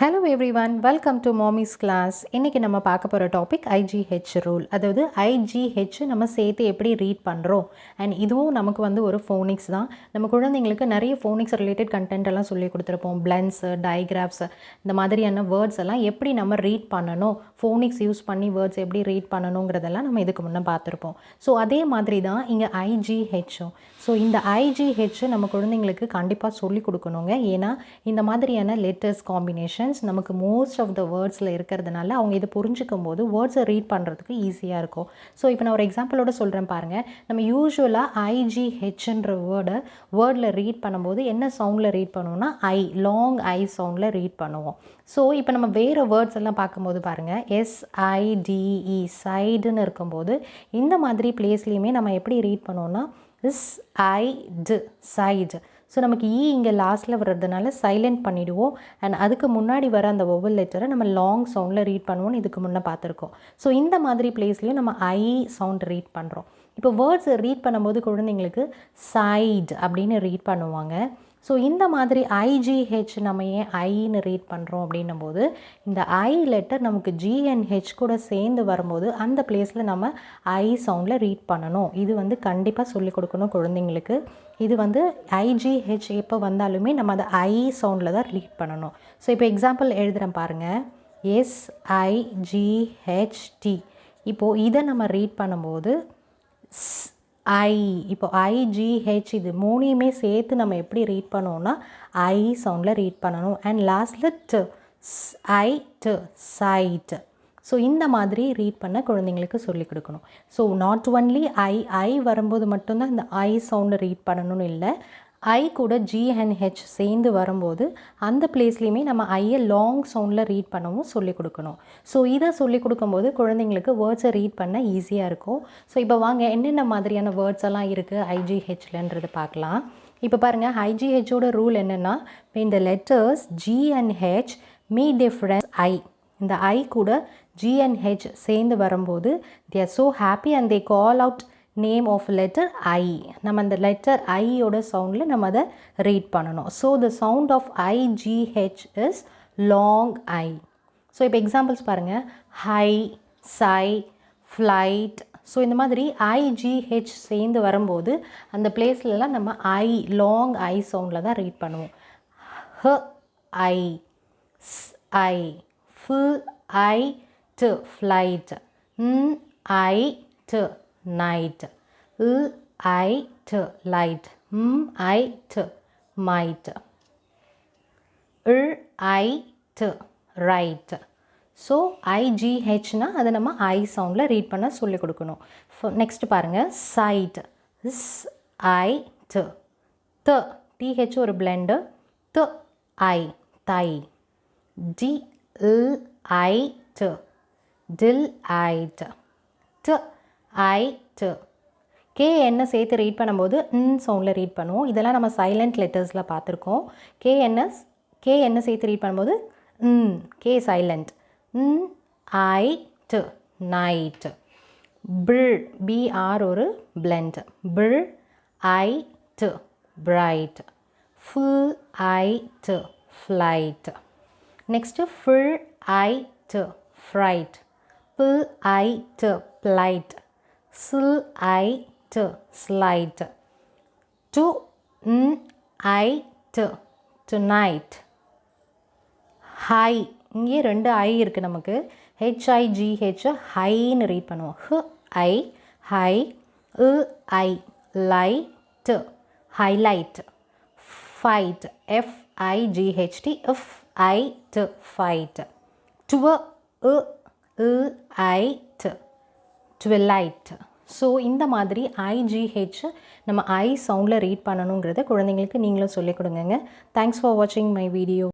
Hello everyone, welcome to Mommy's class. இன்னைக்கு நம்ம பார்க்க போற டாபிக் IGH ரூல். அதாவது IGH நம்ம சேர்த்து எப்படி ரீட் பண்றோம். and இதுவும் நமக்கு வந்து ஒரு phonics தான். நம்ம குழந்தைகளுக்கு நிறைய phonics ரிலேட்டட் கண்டென்ட் எல்லாம் சொல்லி கொடுத்திருப்போம். blends, digraphs இந்த மாதிரியான வேர்ட்ஸ் எல்லாம் எப்படி நம்ம ரீட் பண்ணனும். phonics யூஸ் பண்ணி வேர்ட்ஸ் எப்படி ரீட் பண்ணனும்ங்கறதெல்லாம் நம்ம இதுக்கு முன்ன பார்த்திருப்போம். சோ அதே மாதிரி தான் இங்க IGH. சோ இந்த IGH நம்ம குழந்தைகளுக்கு கண்டிப்பா சொல்லி கொடுக்கணும்ங்க. ஏனா இந்த மாதிரியான லெட்டர்ஸ் காம்பினேஷன் நமக்கு மோஸ்ட் ஆஃப் த வேர்ட்ஸில் இருக்கிறதுனால அவங்க இதை புரிஞ்சிக்கும் போது வேர்ட்ஸை ரீட் பண்ணுறதுக்கு ஈஸியாக இருக்கும். ஸோ இப்போ நான் ஒரு எக்ஸாம்பிளோட சொல்கிறேன் பாருங்கள். நம்ம யூஸ்வலாக IGHன்ற வேர்டில் ரீட் பண்ணும்போது என்ன சவுண்டில் ரீட் பண்ணுவோம்னா லாங் ஐ சவுண்டில் ரீட் பண்ணுவோம். ஸோ இப்போ நம்ம வேறு வேர்ட்ஸ் எல்லாம் பார்க்கும்போது பாருங்கள், SIDE சைடுன்னு இருக்கும்போது இந்த மாதிரி பிளேஸ்லேயுமே நம்ம எப்படி ரீட் பண்ணுவோம்னா சைடு. ஸோ நமக்கு இங்கே லாஸ்ட்டில் வர்றதுனால சைலண்ட் பண்ணிவிடுவோம். அண்ட் அதுக்கு முன்னாடி வர அந்த ஒவ்வொரு லெட்டரை நம்ம லாங் சவுண்டில் ரீட் பண்ணுவோம்னு இதுக்கு முன்னே பார்த்துருக்கோம். ஸோ இந்த மாதிரி பிளேஸ்லையும் நம்ம சவுண்ட் ரீட் பண்ணுறோம். இப்போ வேர்ட்ஸ் ரீட் பண்ணும்போது குழந்தைங்களுக்கு சைடு அப்படின்னு ரீட் பண்ணுவாங்க. ஸோ இந்த மாதிரி IGH நம்ம ஏன் ஐன்னு ரீட் பண்ணுறோம் அப்படின்னும் போது இந்த லெட்டர் நமக்கு GNH கூட சேர்ந்து வரும்போது அந்த பிளேஸில் நம்ம சவுண்டில் ரீட் பண்ணணும். இது வந்து கண்டிப்பாக சொல்லிக் கொடுக்கணும் குழந்தைங்களுக்கு. இது வந்து IGH எப்போ வந்தாலுமே நம்ம அதை சவுண்டில் தான் ரீட் பண்ணணும். ஸோ இப்போ எக்ஸாம்பிள் எழுதுகிறேன் பாருங்கள், SIGHT. இப்போது இதை நம்ம ரீட் பண்ணும்போது இப்போ IGH இது மூணையுமே சேர்த்து நம்ம எப்படி ரீட் பண்ணுவோம்னா சவுண்டில் ரீட் பண்ணணும். அண்ட் லாஸ்ட்டில் சைட். ஸோ இந்த மாதிரி ரீட் பண்ண குழந்தைங்களுக்கு சொல்லிக் கொடுக்கணும். ஸோ நாட் ஒன்லி வரும்போது மட்டும்தான் இந்த சவுண்டை ரீட் பண்ணணும்னு இல்லை, கூட GNH சேர்ந்து வரும்போது அந்த பிளேஸ்லையுமே நம்ம லாங் சவுண்டில் ரீட் பண்ணவும் சொல்லிக் கொடுக்கணும். ஸோ இதை சொல்லிக் கொடுக்கும்போது குழந்தைங்களுக்கு வேர்ட்ஸை ரீட் பண்ண ஈஸியாக இருக்கும். ஸோ இப்போ வாங்க என்னென்ன மாதிரியான வேர்ட்ஸ் எல்லாம் இருக்குது IGHலன்றது பார்க்கலாம். இப்போ பாருங்கள், IGHோட ரூல் என்னென்னா, இந்த letters G and H meet difference இந்த கூட GNH சேர்ந்து வரும்போது they are so happy and they call out name of letter நம்ம அந்த லெட்டர் ஓட சவுண்டில் நம்ம அதை ரீட் பண்ணணும். So the sound of IGH is long I. So இப்போ எக்ஸாம்பிள்ஸ் பாருங்கள், ஹை, சை, ஃப்ளைட். ஸோ இந்த மாதிரி IGH சேர்ந்து வரும்போது அந்த பிளேஸ்லலாம் நம்ம லாங் சவுண்டில் தான் ரீட் பண்ணுவோம். Full flight, night, light, might, right. So IGHனா அதை நம்ம சவுண்டில் ரீட் பண்ண சொல்லிக் கொடுக்கணும். நெக்ஸ்ட் பாருங்கள், சைட், TH ஒரு பிளெண்டு, தை, delight, KN சேர்த்து ரீட் பண்ணும்போது சவுண்டில் ரீட் பண்ணுவோம். இதெல்லாம் நம்ம சைலண்ட் லெட்டர்ஸில் பார்த்துருக்கோம். KN சேர்த்து ரீட் பண்ணும்போது K சைலண்ட், நைட், BR ஒரு blend, bright, full flight. Next full fright, plight, slide, tonight, high. இங்கே ரெண்டு இருக்குது நமக்கு, HIGH ஹைன்னு ரீட் பண்ணுவோம். High, light, highlight, fight, FIGHT, fight, twilight. So இந்த மாதிரி IGH நம்ம சவுண்டில் ரீட் பண்ணணுங்கிறத குழந்தைங்களுக்கு நீங்களும் சொல்லிக் கொடுங்க. தேங்க்ஸ் ஃபார் வாட்சிங் மை வீடியோ.